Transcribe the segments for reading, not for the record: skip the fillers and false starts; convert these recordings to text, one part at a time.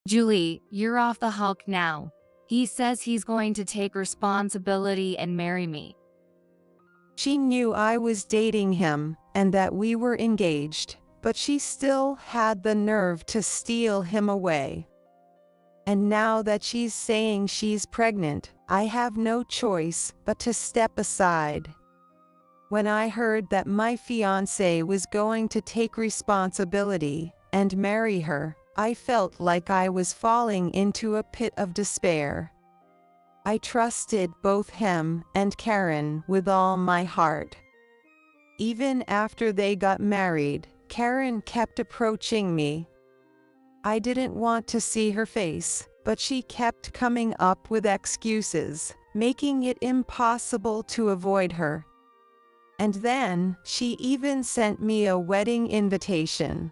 Julie, you're off the hook now. He says he's going to take responsibility and marry me. She knew I was dating him and that we were engaged, but she still had the nerve to steal him away. And now that she's saying she's pregnant, I have no choice but to step aside. When I heard that my fiancé was going to take responsibility and marry her, I felt like I was falling into a pit of despair. I trusted both him and Karen with all my heart. Even after they got married, Karen kept approaching me. I didn't want to see her face, but she kept coming up with excuses, making it impossible to avoid her. And then, she even sent me a wedding invitation.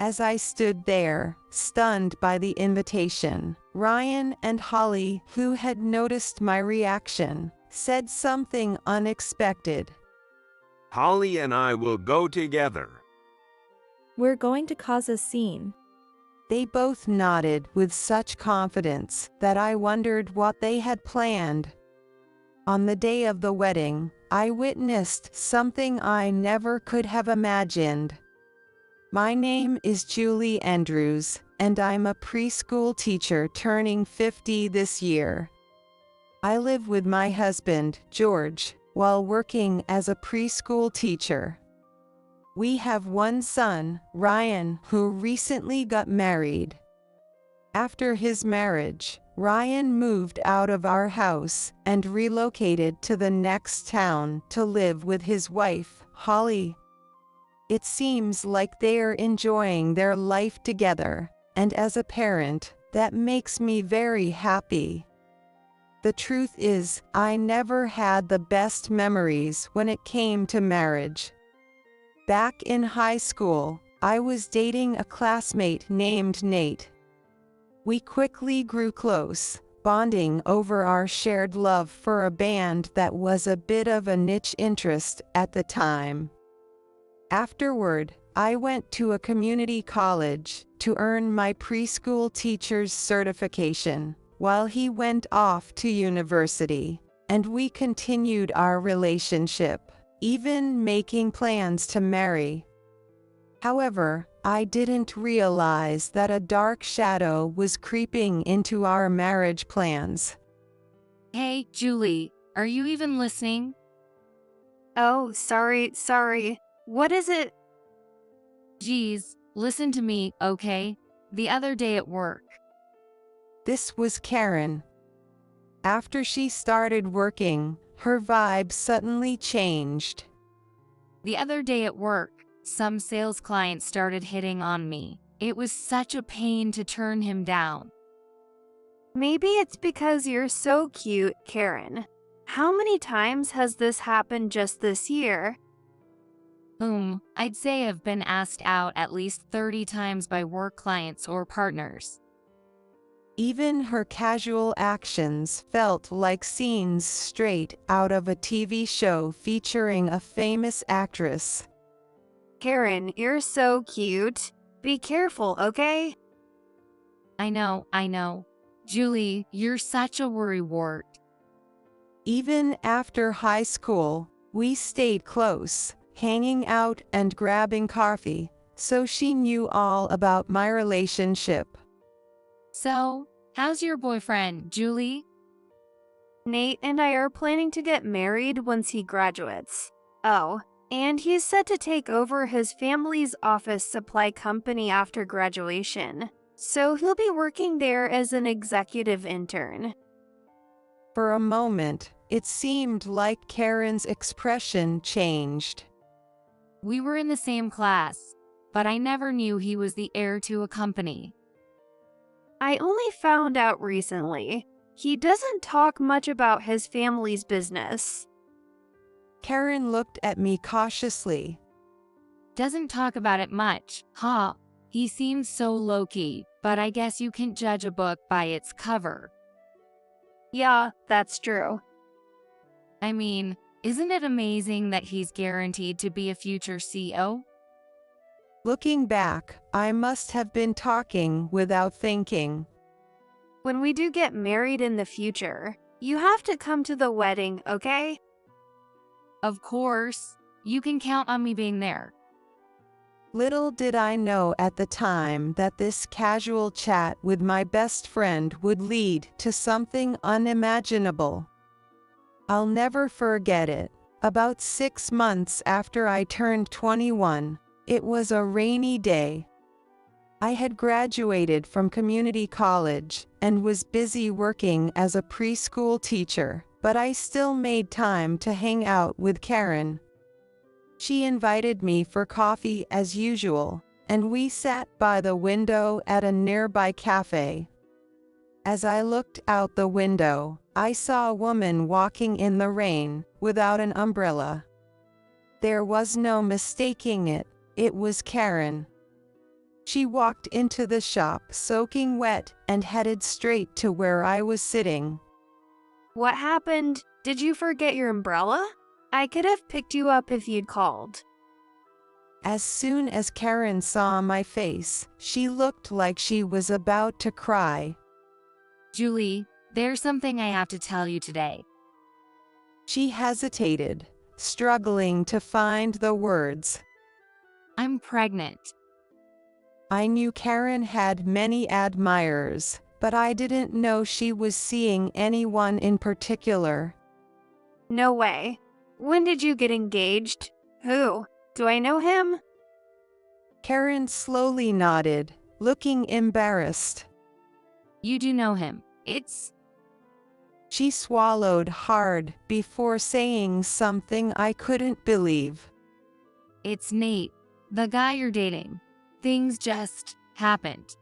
As I stood there, stunned by the invitation, Ryan and Holly, who had noticed my reaction, said something unexpected. Holly and I will go together. We're going to cause a scene. They both nodded with such confidence that I wondered what they had planned. On the day of the wedding, I witnessed something I never could have imagined. My name is Julie Andrews, and I'm a preschool teacher turning 50 this year. I live with my husband, George, while working as a preschool teacher. We have one son, Ryan, who recently got married. After his marriage, Ryan moved out of our house and relocated to the next town to live with his wife, Holly. It seems like they're enjoying their life together, and as a parent, that makes me very happy. The truth is, I never had the best memories when it came to marriage. Back in high school, I was dating a classmate named Nate. We quickly grew close, bonding over our shared love for a band that was a bit of a niche interest at the time. Afterward, I went to a community college to earn my preschool teacher's certification, while he went off to university, and we continued our relationship, even making plans to marry. However, I didn't realize that a dark shadow was creeping into our marriage plans. Hey, Julie, are you even listening? Oh, sorry. What is it? Geez, listen to me, okay? The other day at work. This was Karen. After she started working, her vibe suddenly changed. The other day at work, some sales client started hitting on me. It was such a pain to turn him down. Maybe it's because you're so cute, Karen. How many times has this happened just this year? I'd say I've been asked out at least 30 times by work clients or partners. Even her casual actions felt like scenes straight out of a TV show featuring a famous actress. Karen, you're so cute. Be careful, okay? I know. Julie, you're such a worrywart. Even after high school, we stayed close, hanging out and grabbing coffee, so she knew all about my relationship. So, how's your boyfriend, Julie? Nate and I are planning to get married once he graduates. Oh, and he's set to take over his family's office supply company after graduation. So he'll be working there as an executive intern. For a moment, it seemed like Karen's expression changed. We were in the same class, but I never knew he was the heir to a company. I only found out recently. He doesn't talk much about his family's business. Karen looked at me cautiously. Doesn't talk about it much, huh? He seems so low-key, but I guess you can't judge a book by its cover. Yeah, that's true. I mean, isn't it amazing that he's guaranteed to be a future CEO? Looking back, I must have been talking without thinking. When we do get married in the future, you have to come to the wedding, okay? Of course, you can count on me being there. Little did I know at the time that this casual chat with my best friend would lead to something unimaginable. I'll never forget it. About 6 months after I turned 21, it was a rainy day. I had graduated from community college and was busy working as a preschool teacher, but I still made time to hang out with Karen. She invited me for coffee as usual, and we sat by the window at a nearby cafe. As I looked out the window, I saw a woman walking in the rain, without an umbrella. There was no mistaking it, it was Karen. She walked into the shop soaking wet and headed straight to where I was sitting. What happened? Did you forget your umbrella? I could have picked you up if you'd called. As soon as Karen saw my face, she looked like she was about to cry. Julie, there's something I have to tell you today. She hesitated, struggling to find the words. I'm pregnant. I knew Karen had many admirers, but I didn't know she was seeing anyone in particular. No way. When did you get engaged? Who? Do I know him? Karen slowly nodded, looking embarrassed. You do know him. She swallowed hard before saying something I couldn't believe. It's Nate, the guy you're dating. Things just happened.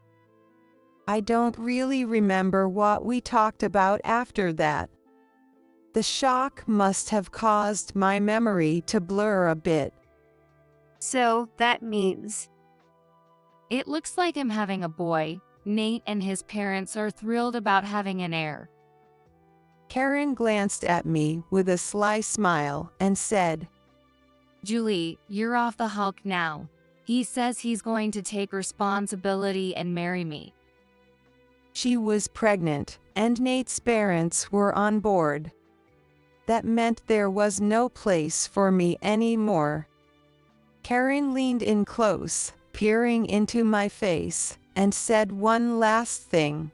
I don't really remember what we talked about after that. The shock must have caused my memory to blur a bit. So that means. It looks like I'm having a boy. Nate and his parents are thrilled about having an heir. Karen glanced at me with a sly smile and said, Julie, you're off the hook now. He says he's going to take responsibility and marry me. She was pregnant, and Nate's parents were on board. That meant there was no place for me anymore. Karen leaned in close, peering into my face, and said one last thing.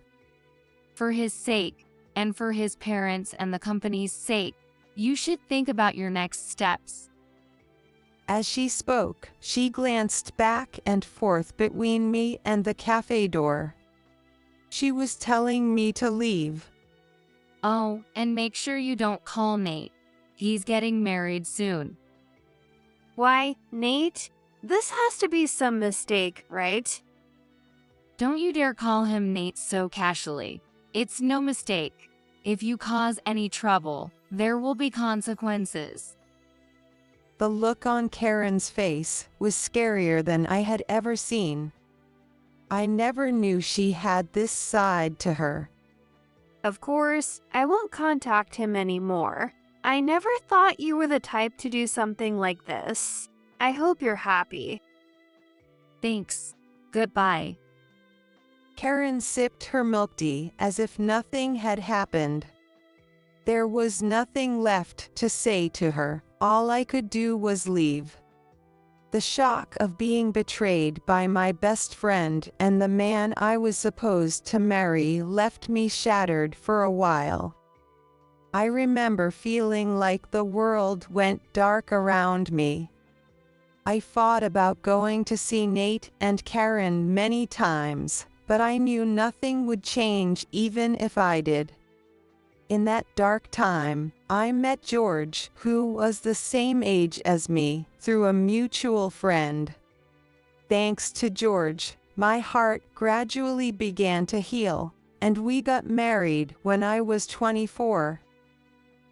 For his sake, and for his parents and the company's sake, you should think about your next steps. As she spoke, she glanced back and forth between me and the cafe door. She was telling me to leave. Oh, and make sure you don't call Nate. He's getting married soon. Why, Nate? This has to be some mistake, right? Don't you dare call him Nate so casually. It's no mistake. If you cause any trouble, there will be consequences. The look on Karen's face was scarier than I had ever seen. I never knew she had this side to her. Of course, I won't contact him anymore. I never thought you were the type to do something like this. I hope you're happy. Thanks. Goodbye. Karen sipped her milk tea as if nothing had happened. There was nothing left to say to her. All I could do was leave. The shock of being betrayed by my best friend and the man I was supposed to marry left me shattered for a while. I remember feeling like the world went dark around me. I thought about going to see Nate and Karen many times, but I knew nothing would change even if I did. In that dark time, I met George, who was the same age as me, through a mutual friend. Thanks to George, my heart gradually began to heal, and we got married when I was 24.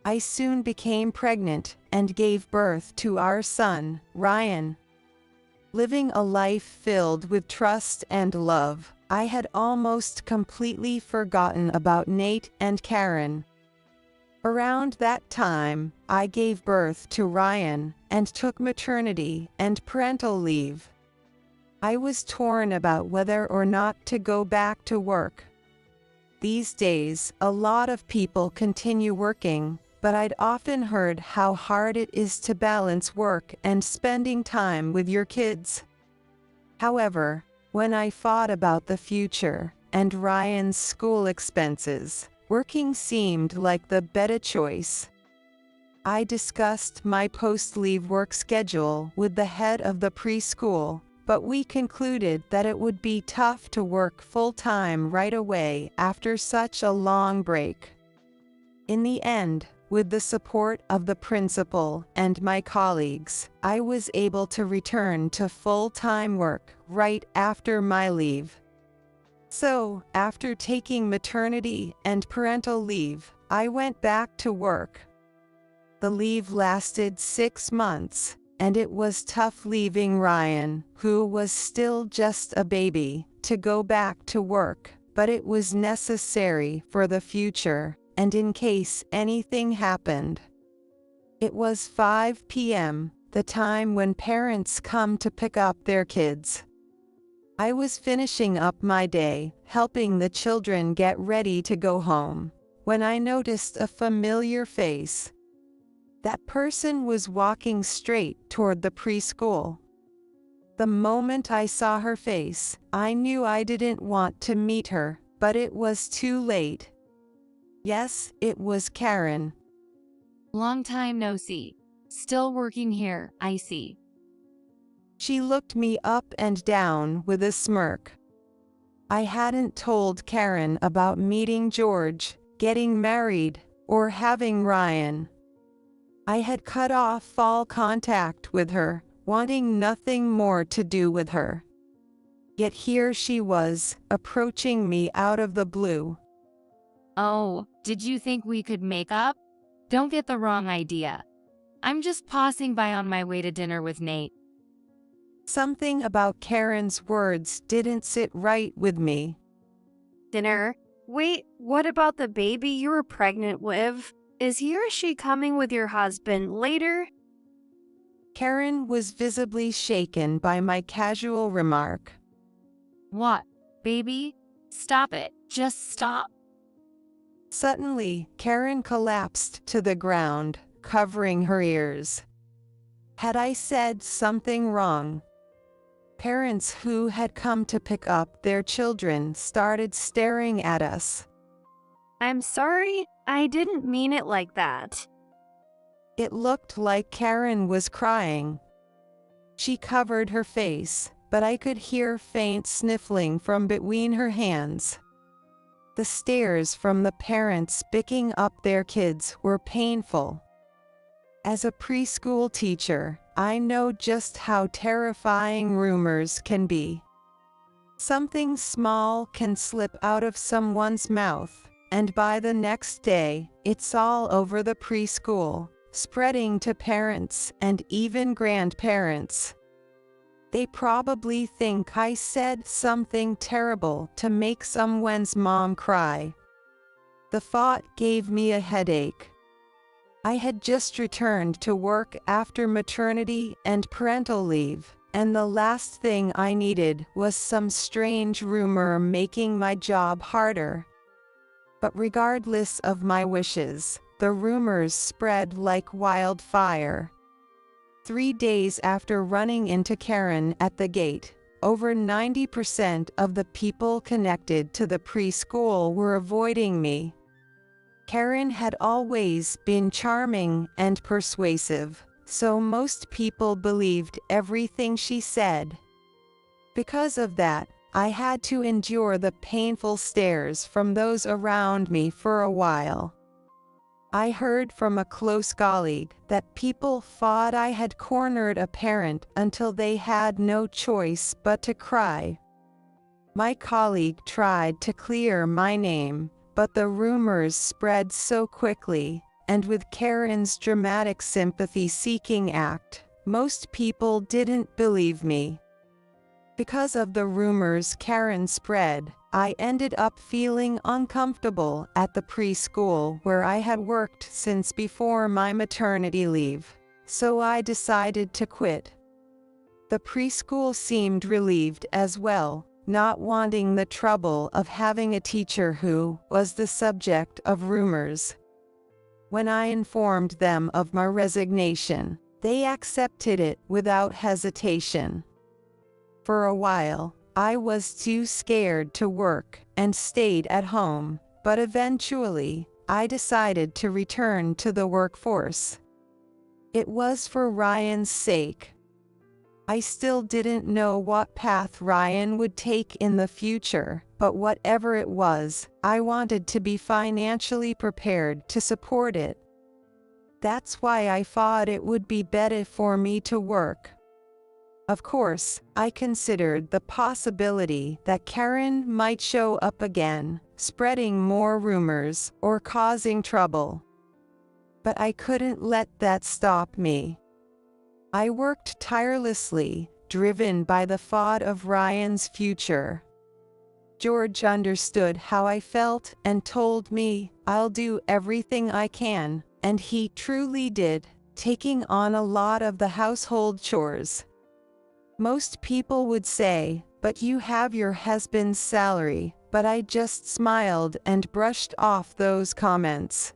I soon became pregnant and gave birth to our son, Ryan. Living a life filled with trust and love, I had almost completely forgotten about Nate and Karen. Around that time, I gave birth to Ryan and took maternity and parental leave. I was torn about whether or not to go back to work. These days, a lot of people continue working, but I'd often heard how hard it is to balance work and spending time with your kids. However, when I thought about the future and Ryan's school expenses, working seemed like the better choice. I discussed my post-leave work schedule with the head of the preschool, but we concluded that it would be tough to work full-time right away after such a long break. In the end, with the support of the principal and my colleagues, I was able to return to full-time work right after my leave. So, after taking maternity and parental leave, I went back to work. The leave lasted 6 months, and it was tough leaving Ryan, who was still just a baby, to go back to work, but it was necessary for the future, and in case anything happened. It was 5 p.m., the time when parents come to pick up their kids. I was finishing up my day, helping the children get ready to go home, when I noticed a familiar face. That person was walking straight toward the preschool. The moment I saw her face, I knew I didn't want to meet her, but it was too late. Yes, it was Karen. Long time no see. Still working here, I see. She looked me up and down with a smirk. I hadn't told Karen about meeting George, getting married, or having Ryan. I had cut off all contact with her, wanting nothing more to do with her. Yet here she was, approaching me out of the blue. Oh, did you think we could make up? Don't get the wrong idea. I'm just passing by on my way to dinner with Nate. Something about Karen's words didn't sit right with me. Dinner? Wait, what about the baby you were pregnant with? Is he or she coming with your husband later? Karen was visibly shaken by my casual remark. What, baby? Stop it. Just stop. Suddenly, Karen collapsed to the ground, covering her ears. Had I said something wrong? Parents who had come to pick up their children started staring at us. I'm sorry, I didn't mean it like that. It looked like Karen was crying. She covered her face, but I could hear faint sniffling from between her hands. The stares from the parents picking up their kids were painful. As a preschool teacher, I know just how terrifying rumors can be. Something small can slip out of someone's mouth, and by the next day, it's all over the preschool, spreading to parents and even grandparents. They probably think I said something terrible to make someone's mom cry. The thought gave me a headache. I had just returned to work after maternity and parental leave, and the last thing I needed was some strange rumor making my job harder. But regardless of my wishes, the rumors spread like wildfire. 3 days after running into Karen at the gate, over 90% of the people connected to the preschool were avoiding me. Karen had always been charming and persuasive, so most people believed everything she said. Because of that, I had to endure the painful stares from those around me for a while. I heard from a close colleague that people thought I had cornered a parent until they had no choice but to cry. My colleague tried to clear my name, but the rumors spread so quickly, and with Karen's dramatic sympathy-seeking act, most people didn't believe me. Because of the rumors Karen spread, I ended up feeling uncomfortable at the preschool where I had worked since before my maternity leave, so I decided to quit. The preschool seemed relieved as well, not wanting the trouble of having a teacher who was the subject of rumors. When I informed them of my resignation, they accepted it without hesitation. For a while, I was too scared to work and stayed at home, but eventually, I decided to return to the workforce. It was for Ryan's sake. I still didn't know what path Ryan would take in the future, but whatever it was, I wanted to be financially prepared to support it. That's why I thought it would be better for me to work. Of course, I considered the possibility that Karen might show up again, spreading more rumors or causing trouble. But I couldn't let that stop me. I worked tirelessly, driven by the thought of Ryan's future. George understood how I felt and told me, "I'll do everything I can," and he truly did, taking on a lot of the household chores. Most people would say, "But you have your husband's salary," but I just smiled and brushed off those comments.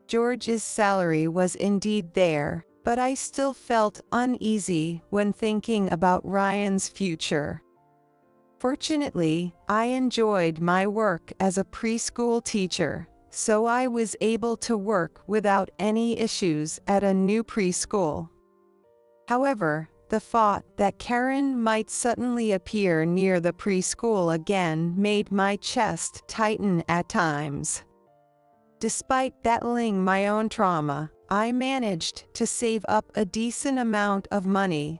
George's salary was indeed there, but I still felt uneasy when thinking about Ryan's future. Fortunately, I enjoyed my work as a preschool teacher, so I was able to work without any issues at a new preschool. However, the thought that Karen might suddenly appear near the preschool again made my chest tighten at times. Despite battling my own trauma, I managed to save up a decent amount of money.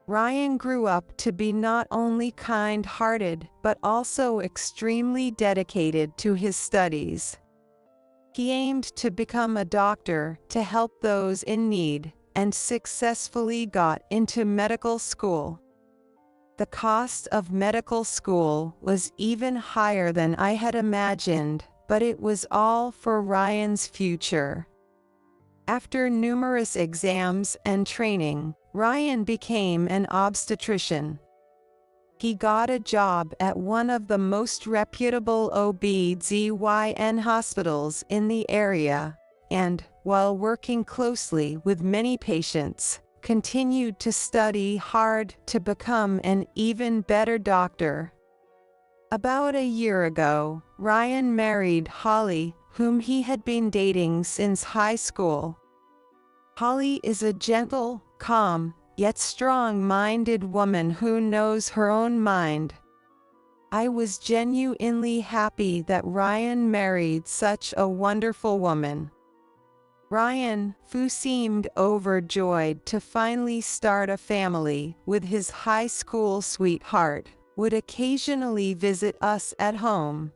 Ryan grew up to be not only kind-hearted but also extremely dedicated to his studies. He aimed to become a doctor to help those in need, and successfully got into medical school. The cost of medical school was even higher than I had imagined, but it was all for Ryan's future. After numerous exams and training, Ryan became an obstetrician. He got a job at one of the most reputable OB/GYN hospitals in the area, and, while working closely with many patients, continued to study hard to become an even better doctor. About a year ago, Ryan married Holly, whom he had been dating since high school. Holly is a gentle, calm, yet strong-minded woman who knows her own mind. I was genuinely happy that Ryan married such a wonderful woman. Ryan, who seemed overjoyed to finally start a family with his high school sweetheart, would occasionally visit us at home.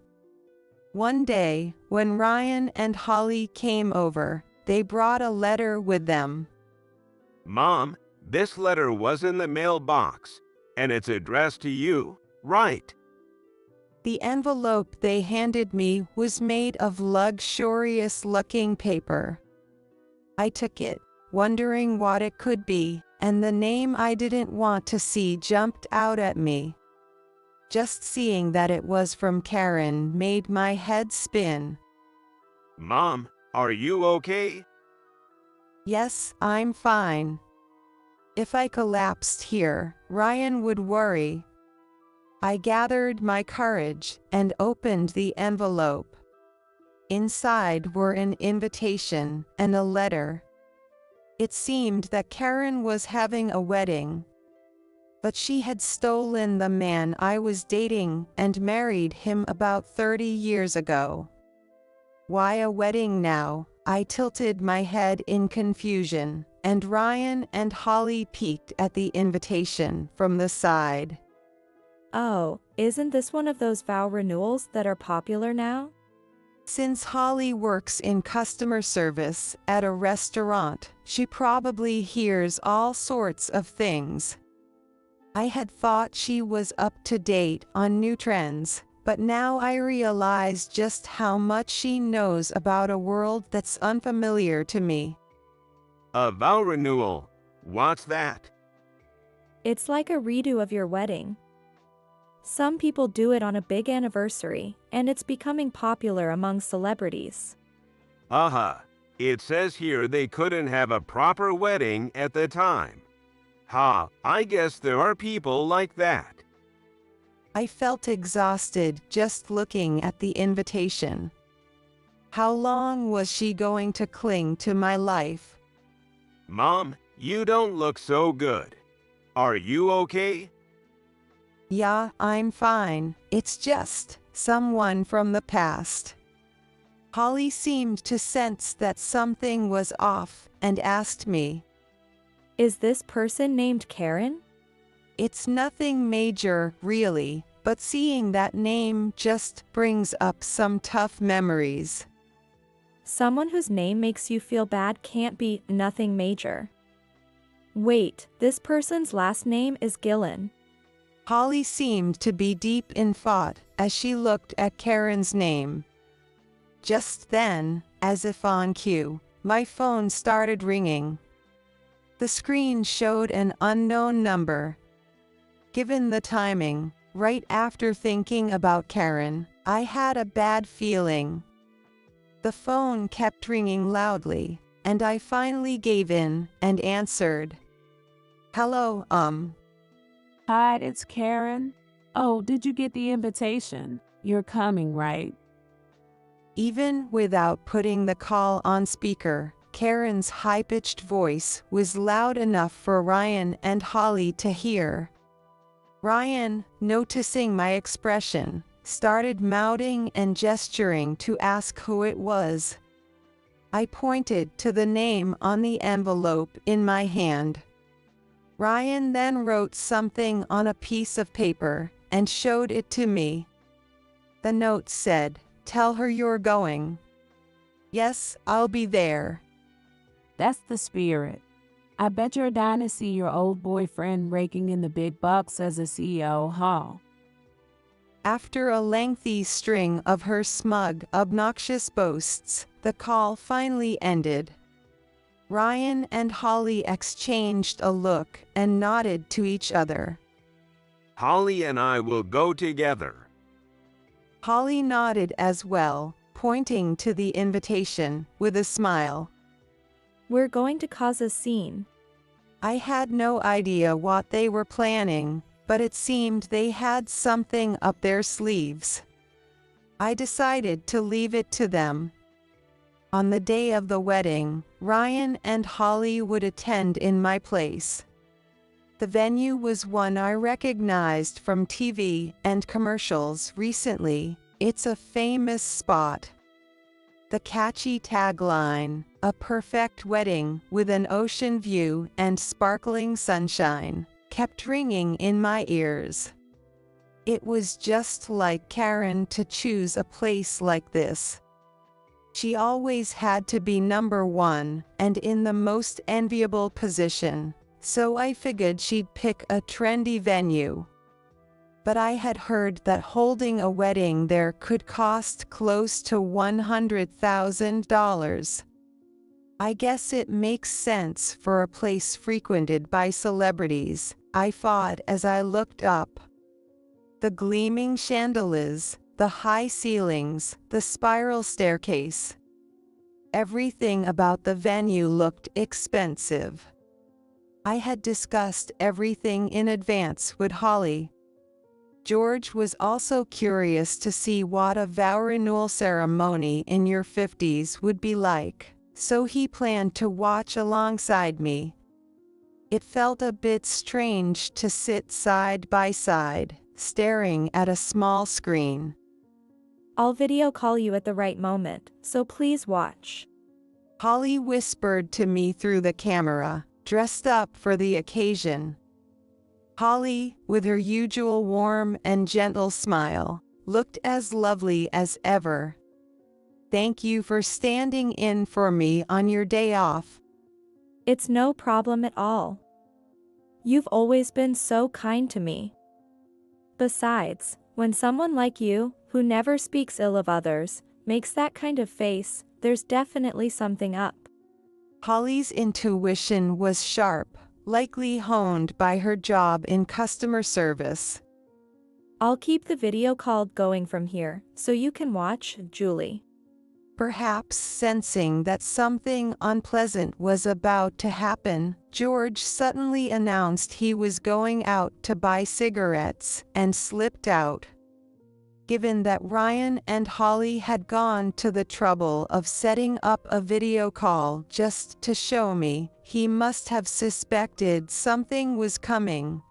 One day, when Ryan and Holly came over, they brought a letter with them. Mom, this letter was in the mailbox, and it's addressed to you, right? The envelope they handed me was made of luxurious-looking paper. I took it, wondering what it could be, and the name I didn't want to see jumped out at me. Just seeing that it was from Karen made my head spin. Mom, are you okay? Yes, I'm fine. If I collapsed here, Ryan would worry. I gathered my courage and opened the envelope. Inside were an invitation and a letter. It seemed that Karen was having a wedding, but she had stolen the man I was dating and married him about 30 years ago. Why a wedding now? I tilted my head in confusion, and Ryan and Holly peeked at the invitation from the side. Oh, isn't this one of those vow renewals that are popular now? Since Holly works in customer service at a restaurant, she probably hears all sorts of things. I had thought she was up to date on new trends, but now I realize just how much she knows about a world that's unfamiliar to me. A vow renewal. What's that? It's like a redo of your wedding. Some people do it on a big anniversary, and it's becoming popular among celebrities. It says here they couldn't have a proper wedding at the time. I guess there are people like that. I felt exhausted just looking at the invitation. How long was she going to cling to my life? Mom, you don't look so good. Are you okay? Yeah, I'm fine. It's just someone from the past. Holly seemed to sense that something was off and asked me, Is this person named Karen? It's nothing major, really, but seeing that name just brings up some tough memories. Someone whose name makes you feel bad can't be nothing major. Wait, this person's last name is Gillen. Holly seemed to be deep in thought as she looked at Karen's name. Just then, as if on cue, my phone started ringing. The screen showed an unknown number. Given the timing, right after thinking about Karen, I had a bad feeling. The phone kept ringing loudly, and I finally gave in and answered. Hello, Hi, it's Karen. Oh, did you get the invitation? You're coming, right? Even without putting the call on speaker, Karen's high-pitched voice was loud enough for Ryan and Holly to hear. Ryan, noticing my expression, started mouthing and gesturing to ask who it was. I pointed to the name on the envelope in my hand. Ryan then wrote something on a piece of paper and showed it to me. The note said, "Tell her you're going." Yes, I'll be there. That's the spirit. I bet you're dying to see your old boyfriend raking in the big bucks as a CEO, huh? After a lengthy string of her smug, obnoxious boasts, the call finally ended. Ryan and Holly exchanged a look and nodded to each other. Holly and I will go together. Holly nodded as well, pointing to the invitation with a smile. We're going to cause a scene. I had no idea what they were planning, but it seemed they had something up their sleeves. I decided to leave it to them. On the day of the wedding, Ryan and Holly would attend in my place. The venue was one I recognized from TV and commercials recently. It's a famous spot. The catchy tagline, "A perfect wedding with an ocean view and sparkling sunshine," kept ringing in my ears. It was just like Karen to choose a place like this. She always had to be number one and in the most enviable position, so I figured she'd pick a trendy venue. But I had heard that holding a wedding there could cost close to $100,000. I guess it makes sense for a place frequented by celebrities, I thought as I looked up. The gleaming chandeliers, the high ceilings, the spiral staircase. Everything about the venue looked expensive. I had discussed everything in advance with Holly. George was also curious to see what a vow renewal ceremony in your 50s would be like, so he planned to watch alongside me. It felt a bit strange to sit side by side, staring at a small screen. I'll video call you at the right moment, so please watch. Holly whispered to me through the camera, dressed up for the occasion. Holly, with her usual warm and gentle smile, looked as lovely as ever. Thank you for standing in for me on your day off. It's no problem at all. You've always been so kind to me. Besides, when someone like you, who never speaks ill of others, makes that kind of face, there's definitely something up. Holly's intuition was sharp, likely honed by her job in customer service. I'll keep the video call going from here, so you can watch, Julie. Perhaps sensing that something unpleasant was about to happen, George suddenly announced he was going out to buy cigarettes and slipped out. Given that Ryan and Holly had gone to the trouble of setting up a video call just to show me, he must have suspected something was coming.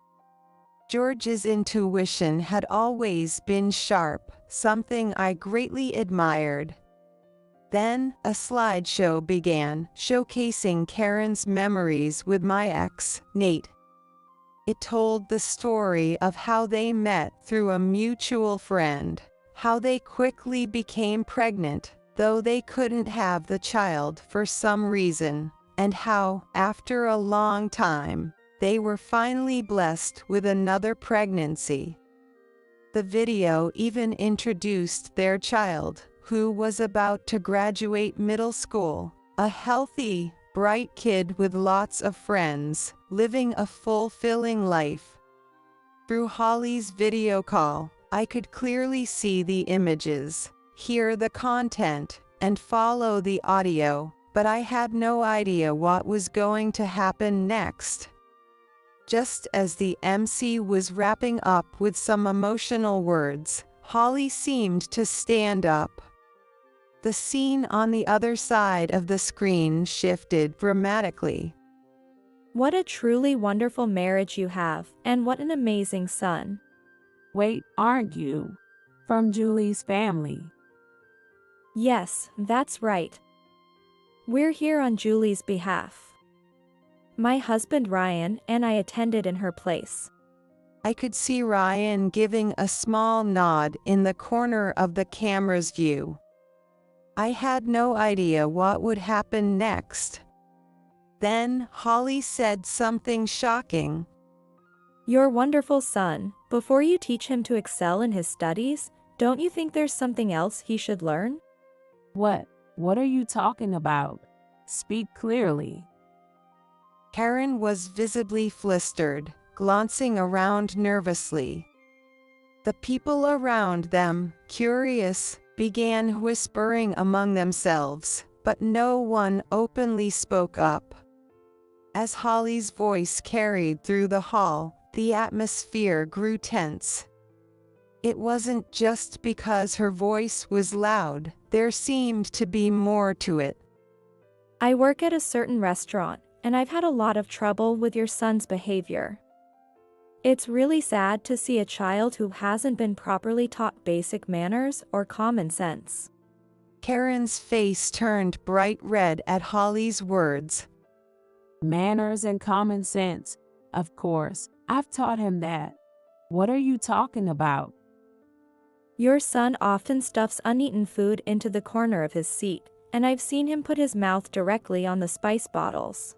George's intuition had always been sharp, something I greatly admired. Then, a slideshow began, showcasing Karen's memories with my ex, Nate. It told the story of how they met through a mutual friend, how they quickly became pregnant, though they couldn't have the child for some reason, and how, after a long time, they were finally blessed with another pregnancy. The video even introduced their child, who was about to graduate middle school, a healthy, bright kid with lots of friends, living a fulfilling life. Through Holly's video call, I could clearly see the images, hear the content, and follow the audio, but I had no idea what was going to happen next. Just as the MC was wrapping up with some emotional words, Holly seemed to stand up. The scene on the other side of the screen shifted dramatically. What a truly wonderful marriage you have, and what an amazing son. Wait, aren't you? From Julie's family. Yes, that's right. We're here on Julie's behalf. My husband Ryan and I attended in her place. I could see Ryan giving a small nod in the corner of the camera's view. I had no idea what would happen next. Then Holly said something shocking. Your wonderful son, before you teach him to excel in his studies, don't you think there's something else he should learn? What are you talking about? Speak clearly. Karen was visibly flustered, glancing around nervously. The people around them, curious, began whispering among themselves, but no one openly spoke up. As Holly's voice carried through the hall, the atmosphere grew tense. It wasn't just because her voice was loud, there seemed to be more to it. I work at a certain restaurant, and I've had a lot of trouble with your son's behavior. It's really sad to see a child who hasn't been properly taught basic manners or common sense. Karen's face turned bright red at Holly's words. Manners and common sense. Of course, I've taught him that. What are you talking about? Your son often stuffs uneaten food into the corner of his seat, and I've seen him put his mouth directly on the spice bottles.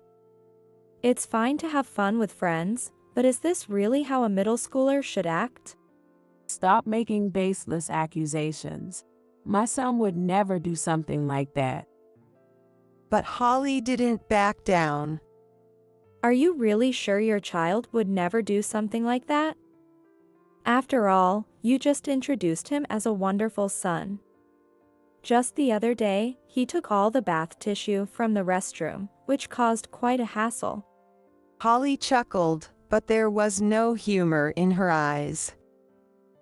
It's fine to have fun with friends, but is this really how a middle schooler should act? Stop making baseless accusations. My son would never do something like that. But Holly didn't back down. Are you really sure your child would never do something like that? After all, you just introduced him as a wonderful son. Just the other day, he took all the bath tissue from the restroom, which caused quite a hassle. Holly chuckled, but there was no humor in her eyes.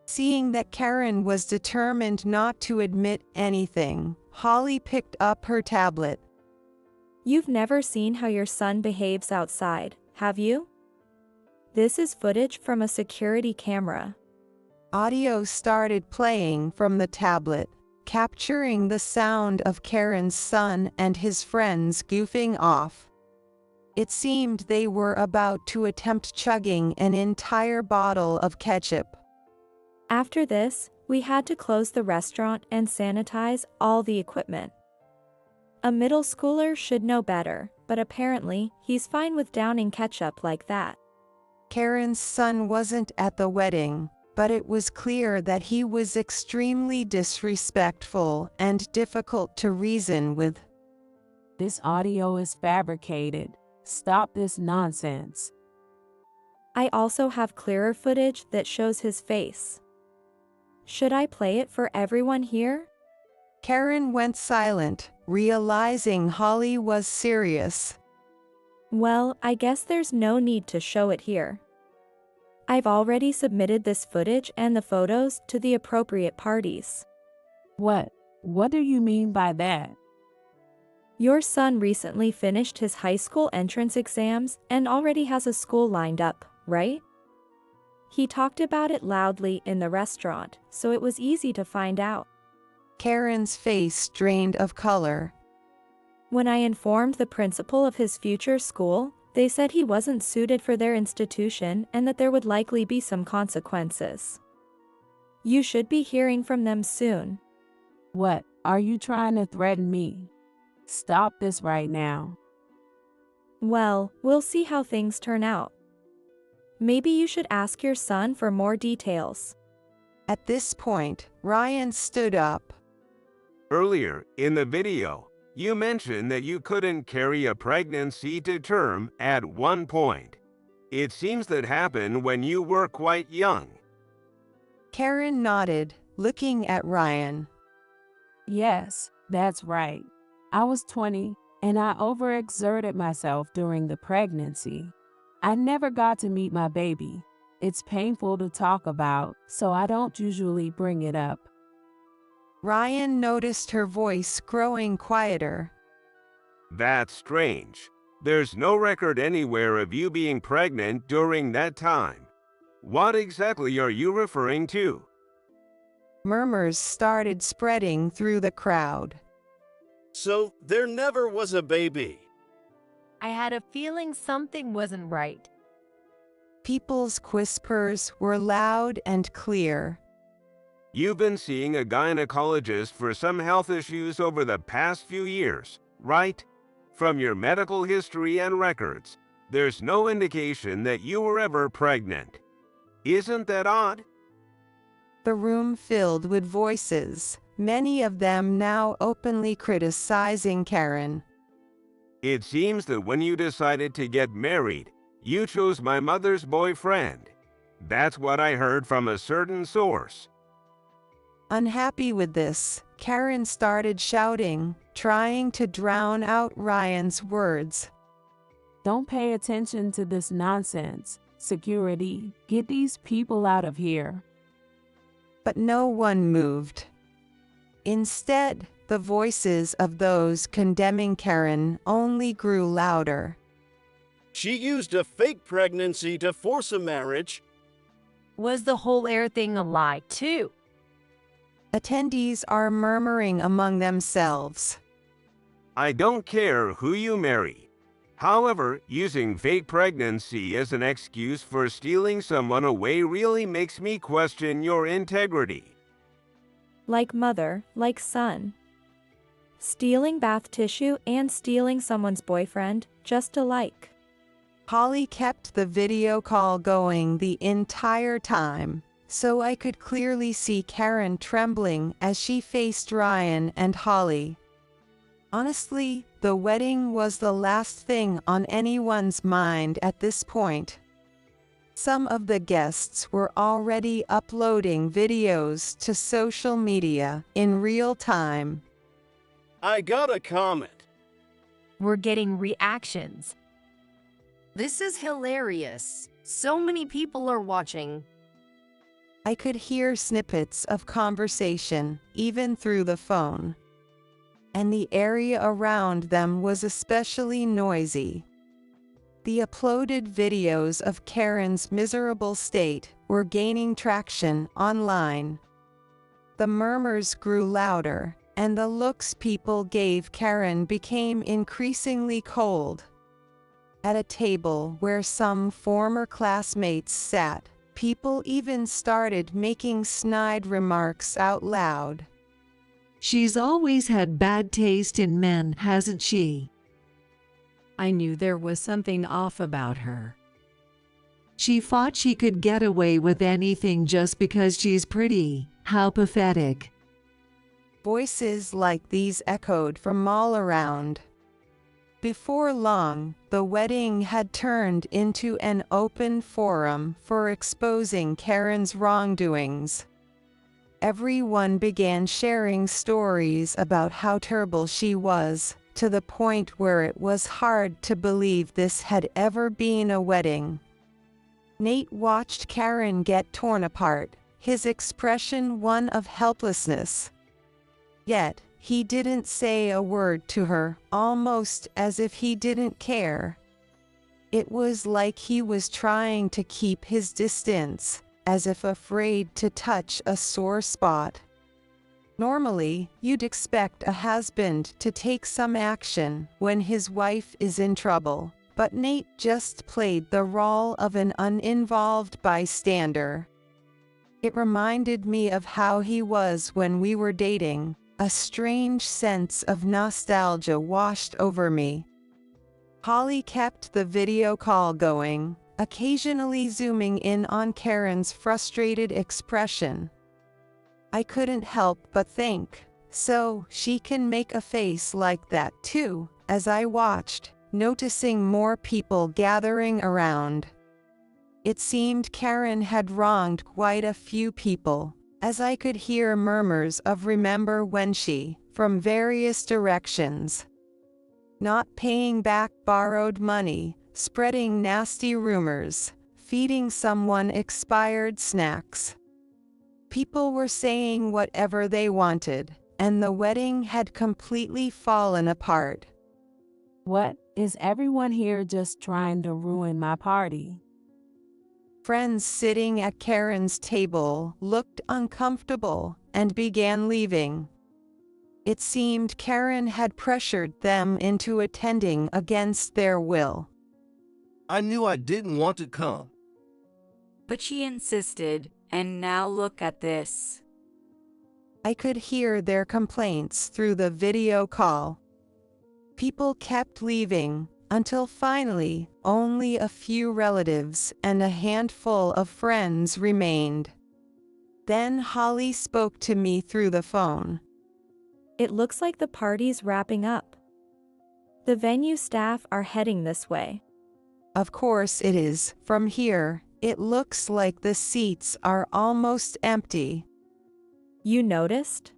Seeing that Karen was determined not to admit anything, Holly picked up her tablet. You've never seen how your son behaves outside, have you? This is footage from a security camera. Audio started playing from the tablet, capturing the sound of Karen's son and his friends goofing off. It seemed they were about to attempt chugging an entire bottle of ketchup. After this, we had to close the restaurant and sanitize all the equipment. A middle schooler should know better, but apparently, he's fine with downing ketchup like that. Karen's son wasn't at the wedding, but it was clear that he was extremely disrespectful and difficult to reason with. This audio is fabricated. Stop this nonsense. I also have clearer footage that shows his face. Should I play it for everyone here? Karen went silent, realizing Holly was serious. Well, I guess there's no need to show it here. I've already submitted this footage and the photos to the appropriate parties. What? What do you mean by that? Your son recently finished his high school entrance exams and already has a school lined up, right? He talked about it loudly in the restaurant, so it was easy to find out. Karen's face drained of color. When I informed the principal of his future school, they said he wasn't suited for their institution and that there would likely be some consequences. You should be hearing from them soon. What? Are you trying to threaten me? Stop this right now. Well, we'll see how things turn out. Maybe you should ask your son for more details. At this point, Ryan stood up. Earlier in the video, you mentioned that you couldn't carry a pregnancy to term at one point. It seems that happened when you were quite young. Karen nodded, looking at Ryan. Yes, that's right. I was 20, and I overexerted myself during the pregnancy. I never got to meet my baby. It's painful to talk about, so I don't usually bring it up. Ryan noticed her voice growing quieter. That's strange. There's no record anywhere of you being pregnant during that time. What exactly are you referring to? Murmurs started spreading through the crowd. So there never was a baby. I had a feeling something wasn't right. People's whispers were loud and clear. You've been seeing a gynecologist for some health issues over the past few years, right? From your medical history and records, there's no indication that you were ever pregnant. Isn't that odd? The room filled with voices, many of them now openly criticizing Karen. It seems that when you decided to get married, you chose my mother's boyfriend. That's what I heard from a certain source. Unhappy with this, Karen started shouting, trying to drown out Ryan's words. Don't pay attention to this nonsense. Security, get these people out of here. But no one moved. Instead, the voices of those condemning Karen only grew louder. She used a fake pregnancy to force a marriage. Was the whole air thing a lie, too? Attendees are murmuring among themselves. I don't care who you marry. However, using fake pregnancy as an excuse for stealing someone away really makes me question your integrity. Like mother, like son. Stealing bath tissue and stealing someone's boyfriend, just alike. Holly kept the video call going the entire time, so I could clearly see Karen trembling as she faced Ryan and Holly. Honestly, the wedding was the last thing on anyone's mind at this point. Some of the guests were already uploading videos to social media in real time. I got a comment. We're getting reactions. This is hilarious. So many people are watching. I could hear snippets of conversation, even through the phone. And the area around them was especially noisy. The uploaded videos of Karen's miserable state were gaining traction online. The murmurs grew louder, and the looks people gave Karen became increasingly cold. At a table where some former classmates sat, people even started making snide remarks out loud. She's always had bad taste in men, hasn't she? I knew there was something off about her. She thought she could get away with anything just because she's pretty. How pathetic. Voices like these echoed from all around. Before long, the wedding had turned into an open forum for exposing Karen's wrongdoings. Everyone began sharing stories about how terrible she was, to the point where it was hard to believe this had ever been a wedding. Nate watched Karen get torn apart, his expression one of helplessness. Yet, he didn't say a word to her, almost as if he didn't care. It was like he was trying to keep his distance, as if afraid to touch a sore spot. Normally, you'd expect a husband to take some action when his wife is in trouble, but Nate just played the role of an uninvolved bystander. It reminded me of how he was when we were dating. A strange sense of nostalgia washed over me. Holly kept the video call going, occasionally zooming in on Karen's frustrated expression. I couldn't help but think, so she can make a face like that too, as I watched, noticing more people gathering around. It seemed Karen had wronged quite a few people, as I could hear murmurs of remember when she, from various directions. Not paying back borrowed money, spreading nasty rumors, feeding someone expired snacks. People were saying whatever they wanted, and the wedding had completely fallen apart. What, is everyone here just trying to ruin my party? Friends sitting at Karen's table looked uncomfortable and began leaving. It seemed Karen had pressured them into attending against their will. I knew I didn't want to come. But she insisted, and now look at this. I could hear their complaints through the video call. People kept leaving, until finally, only a few relatives and a handful of friends remained. Then Holly spoke to me through the phone. It looks like the party's wrapping up. The venue staff are heading this way. Of course it is. From here, it looks like the seats are almost empty. You noticed?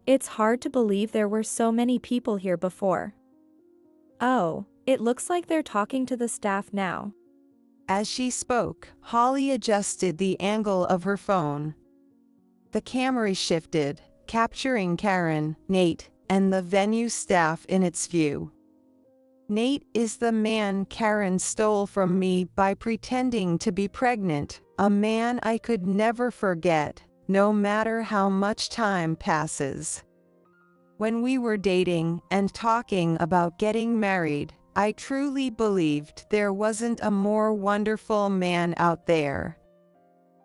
It's hard to believe there were so many people here before. Oh, it looks like they're talking to the staff now. As she spoke, Holly adjusted the angle of her phone. The camera shifted, capturing Karen, Nate, and the venue staff in its view. Nate is the man Karen stole from me by pretending to be pregnant, a man I could never forget, no matter how much time passes. When we were dating and talking about getting married, I truly believed there wasn't a more wonderful man out there.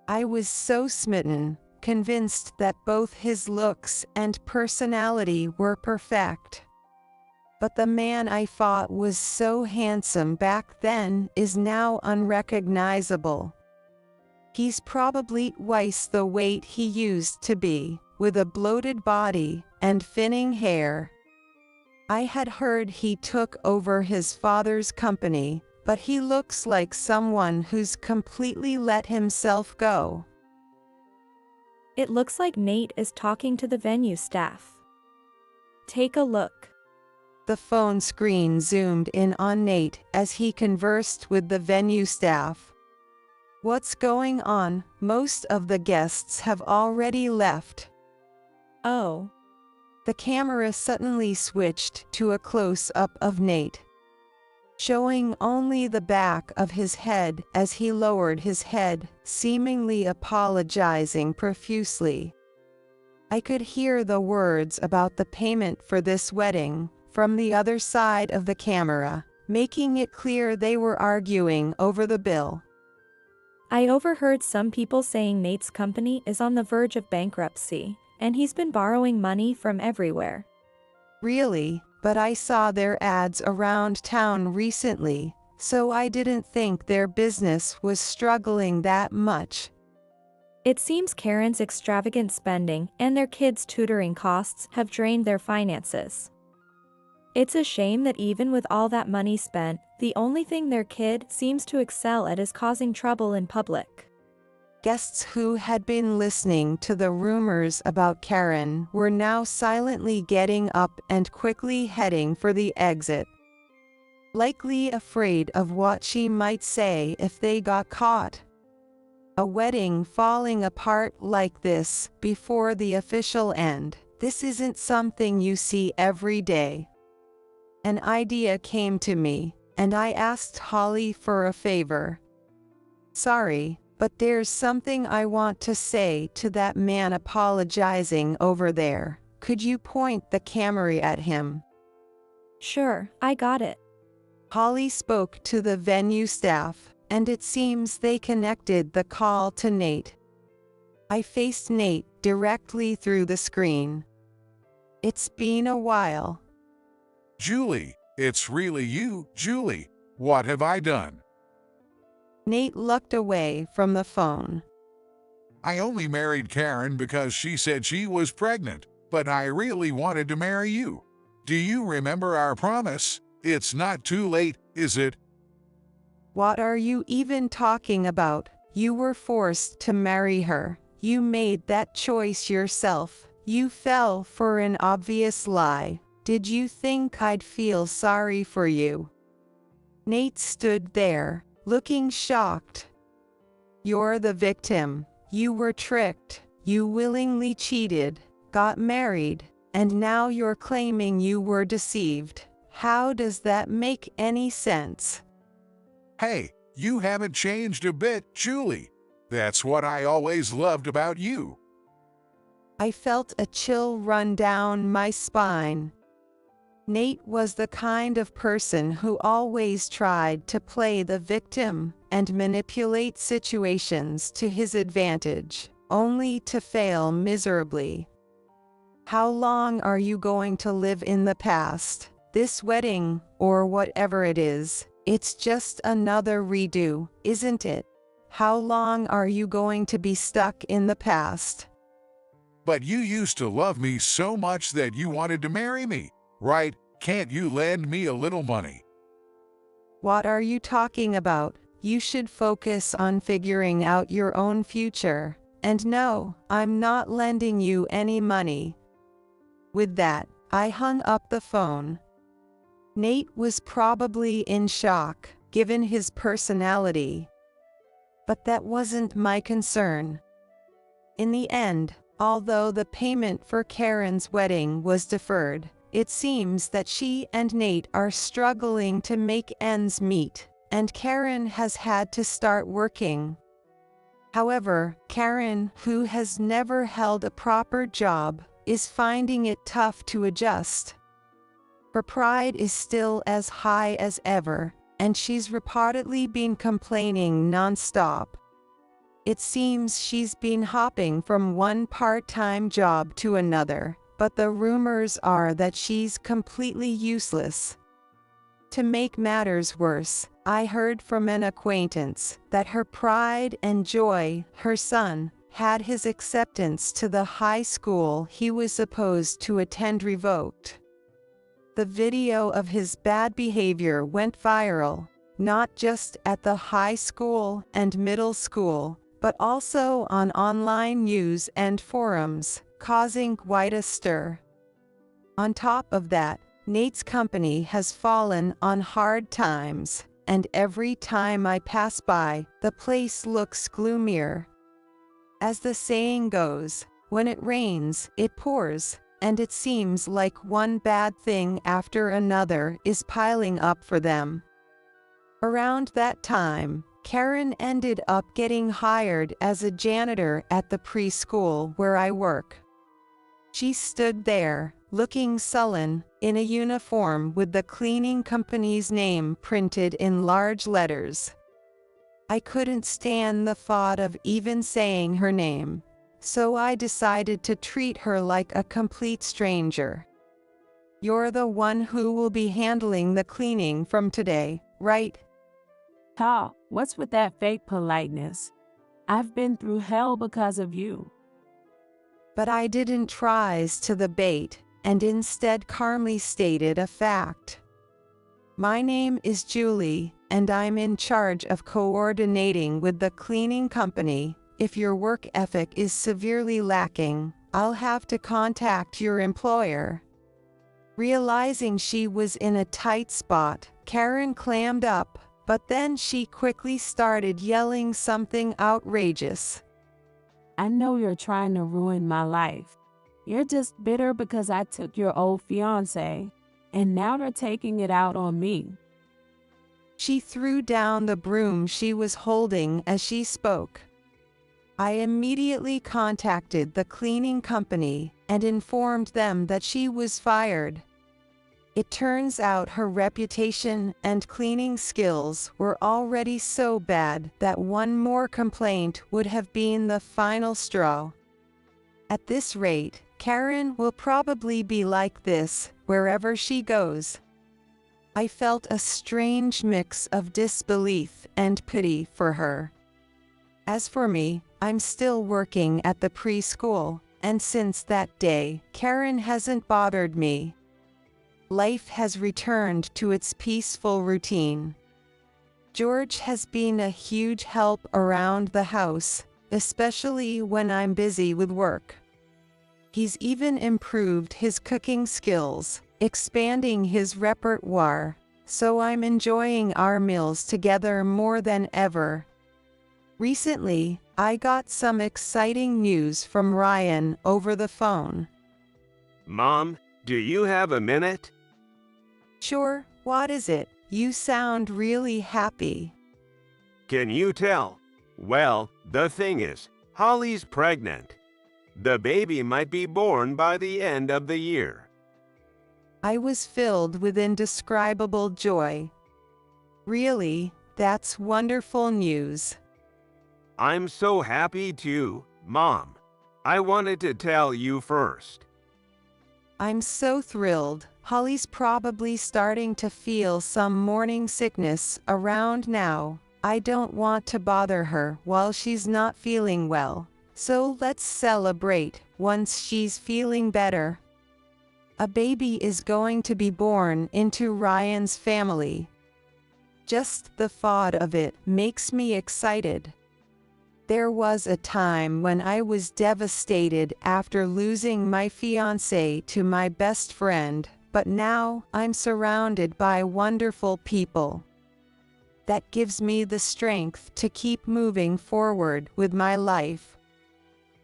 I was so smitten, convinced that both his looks and personality were perfect. But the man I thought was so handsome back then is now unrecognizable. He's probably twice the weight he used to be, with a bloated body and thinning hair. I had heard he took over his father's company, but he looks like someone who's completely let himself go. It looks like Nate is talking to the venue staff. Take a look. The phone screen zoomed in on Nate as he conversed with the venue staff. What's going on? Most of the guests have already left. Oh. The camera suddenly switched to a close-up of Nate, showing only the back of his head as he lowered his head, seemingly apologizing profusely. I could hear the words about the payment for this wedding from the other side of the camera, making it clear they were arguing over the bill. I overheard some people saying Nate's company is on the verge of bankruptcy, and he's been borrowing money from everywhere. Really? But I saw their ads around town recently, so I didn't think their business was struggling that much. It seems Karen's extravagant spending and their kids' tutoring costs have drained their finances. It's a shame that even with all that money spent, the only thing their kid seems to excel at is causing trouble in public. Guests who had been listening to the rumors about Karen were now silently getting up and quickly heading for the exit, likely afraid of what she might say if they got caught. A wedding falling apart like this before the official end, this isn't something you see every day. An idea came to me, and I asked Holly for a favor. Sorry, but there's something I want to say to that man apologizing over there. Could you point the camera at him? Sure, I got it. Holly spoke to the venue staff, and it seems they connected the call to Nate. I faced Nate directly through the screen. It's been a while. Julie, it's really you, Julie. What have I done? Nate looked away from the phone. I only married Karen because she said she was pregnant, but I really wanted to marry you. Do you remember our promise? It's not too late, is it? What are you even talking about? You were forced to marry her. You made that choice yourself. You fell for an obvious lie. Did you think I'd feel sorry for you? Nate stood there, looking shocked. You're the victim. You were tricked. You willingly cheated, got married, and now you're claiming you were deceived. How does that make any sense? Hey, you haven't changed a bit, Julie. That's what I always loved about you. I felt a chill run down my spine. Nate was the kind of person who always tried to play the victim and manipulate situations to his advantage, only to fail miserably. How long are you going to live in the past? This wedding, or whatever it is, it's just another redo, isn't it? How long are you going to be stuck in the past? But you used to love me so much that you wanted to marry me, right? Can't you lend me a little money? What are you talking about? You should focus on figuring out your own future. And no, I'm not lending you any money. With that, I hung up the phone. Nate was probably in shock, given his personality. But that wasn't my concern. In the end, although the payment for Karen's wedding was deferred, it seems that she and Nate are struggling to make ends meet, and Karen has had to start working. However, Karen, who has never held a proper job, is finding it tough to adjust. Her pride is still as high as ever, and she's reportedly been complaining non-stop. It seems she's been hopping from one part-time job to another, but the rumors are that she's completely useless. To make matters worse, I heard from an acquaintance that her pride and joy, her son, had his acceptance to the high school he was supposed to attend revoked. The video of his bad behavior went viral, not just at the high school and middle school, but also on online news and forums, causing quite a stir. On top of that, Nate's company has fallen on hard times, and every time I pass by, the place looks gloomier. As the saying goes, when it rains, it pours, and it seems like one bad thing after another is piling up for them. Around that time, Karen ended up getting hired as a janitor at the preschool where I work. She stood there, looking sullen, in a uniform with the cleaning company's name printed in large letters. I couldn't stand the thought of even saying her name, so I decided to treat her like a complete stranger. You're the one who will be handling the cleaning from today, right? Ha, what's with that fake politeness? I've been through hell because of you. But I didn't rise to the bait, and instead calmly stated a fact. My name is Julie, and I'm in charge of coordinating with the cleaning company. If your work ethic is severely lacking, I'll have to contact your employer. Realizing she was in a tight spot, Karen clammed up, but then she quickly started yelling something outrageous. I know you're trying to ruin my life. You're just bitter because I took your old fiancé, and now they're taking it out on me. She threw down the broom she was holding as she spoke. I immediately contacted the cleaning company and informed them that she was fired. It turns out her reputation and cleaning skills were already so bad that one more complaint would have been the final straw. At this rate, Karen will probably be like this wherever she goes. I felt a strange mix of disbelief and pity for her. As for me, I'm still working at the preschool, and since that day, Karen hasn't bothered me. Life has returned to its peaceful routine. George has been a huge help around the house, especially when I'm busy with work. He's even improved his cooking skills, expanding his repertoire, so I'm enjoying our meals together more than ever. Recently, I got some exciting news from Ryan over the phone. Mom, do you have a minute? Sure, what is it? You sound really happy. Can you tell? Well, the thing is, Holly's pregnant. The baby might be born by the end of the year. I was filled with indescribable joy. Really, that's wonderful news. I'm so happy too, Mom. I wanted to tell you first. I'm so thrilled. Holly's probably starting to feel some morning sickness around now. I don't want to bother her while she's not feeling well, so let's celebrate once she's feeling better. A baby is going to be born into Ryan's family. Just the thought of it makes me excited. There was a time when I was devastated after losing my fiancé to my best friend, but now I'm surrounded by wonderful people. That gives me the strength to keep moving forward with my life.